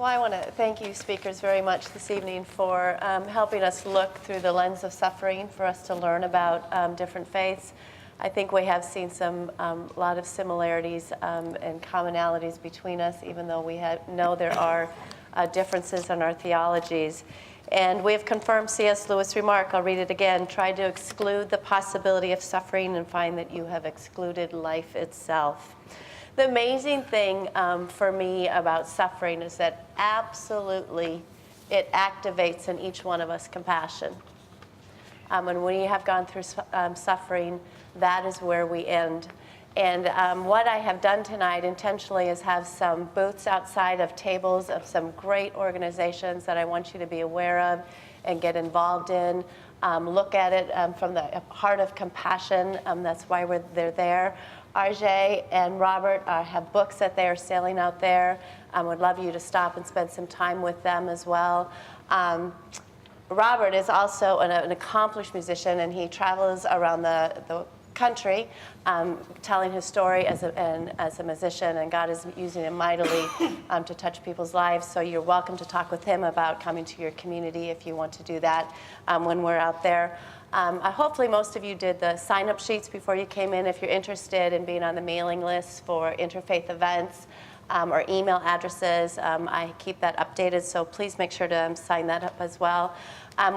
Well, I want to thank you speakers very much this evening for helping us look through the lens of suffering, for us to learn about different faiths. I think we have seen some lot of similarities and commonalities between us, even though we know there are differences in our theologies. And we have confirmed C.S. Lewis' remark, I'll read it again, try to exclude the possibility of suffering and find that you have excluded life itself. The amazing thing for me about suffering is that absolutely it activates in each one of us compassion. And when we have gone through suffering, that is where we end. And what I have done tonight intentionally is have some booths outside of tables of some great organizations that I want you to be aware of and get involved in. Look at it from the heart of compassion. That's why they're there. RJ and Robert have books that they are selling out there. Would love you to stop and spend some time with them as well. Robert is also an accomplished musician, and he travels around the country telling his story as a musician, and God is using him mightily to touch people's lives. So you're welcome to talk with him about coming to your community if you want to do that when we're out there. Hopefully most of you did the sign-up sheets before you came in if you're interested in being on the mailing list for Interfaith events or email addresses. I keep that updated, so please make sure to sign that up as well.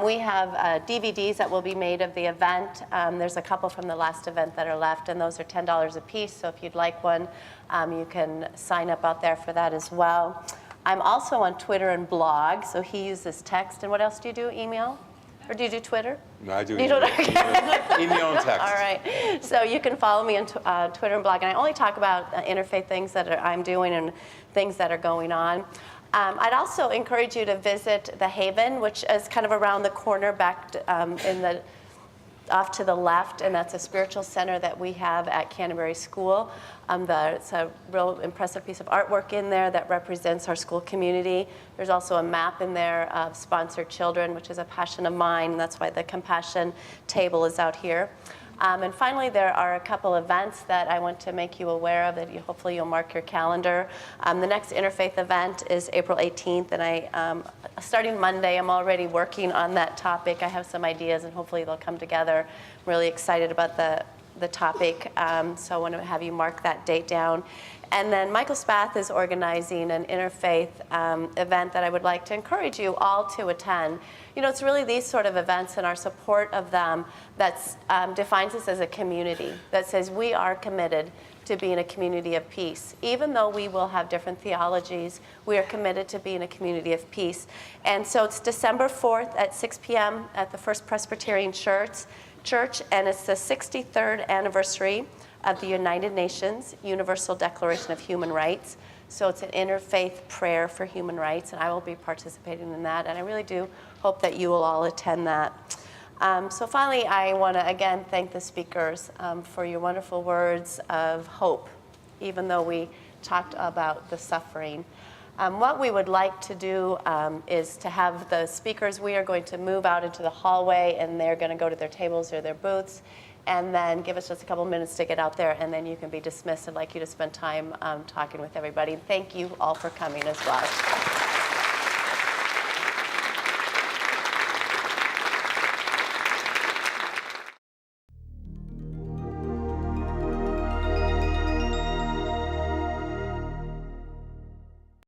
We have DVDs that will be made of the event. There's a couple from the last event that are left, and those are $10 a piece, so if you'd like one, you can sign up out there for that as well. I'm also on Twitter and blog, so he uses text. And what else do you do, email? Or do you do Twitter? No, I do email. email and text. All right. So you can follow me on Twitter and blog. And I only talk about interfaith things that I'm doing and things that are going on. I'd also encourage you to visit the Haven, which is kind of around the corner back off to the left, and that's a spiritual center that we have at Canterbury School. It's a real impressive piece of artwork in there that represents our school community. There's also a map in there of sponsored children, which is a passion of mine, and that's why the compassion table is out here. And finally, there are a couple events that I want to make you aware of that hopefully you'll mark your calendar. The next Interfaith event is April 18th, and starting Monday, I'm already working on that topic. I have some ideas, and hopefully they'll come together. I'm really excited about the topic, so I want to have you mark that date down. And then Michael Spath is organizing an interfaith event that I would like to encourage you all to attend. You know, it's really these sort of events and our support of them that defines us as a community, that says we are committed to being a community of peace. Even though we will have different theologies, we are committed to being a community of peace. And so it's December 4th at 6 p.m. at the First Presbyterian Church, and it's the 63rd anniversary of the United Nations Universal Declaration of Human Rights. So it's an interfaith prayer for human rights, and I will be participating in that, and I really do hope that you will all attend that. So finally, I want to again thank the speakers for your wonderful words of hope, even though we talked about the suffering. What we would like to do is to have the speakers, we are going to move out into the hallway, and they're going to go to their tables or their booths, and then give us just a couple minutes to get out there, and then you can be dismissed. I'd like you to spend time talking with everybody. Thank you all for coming as well.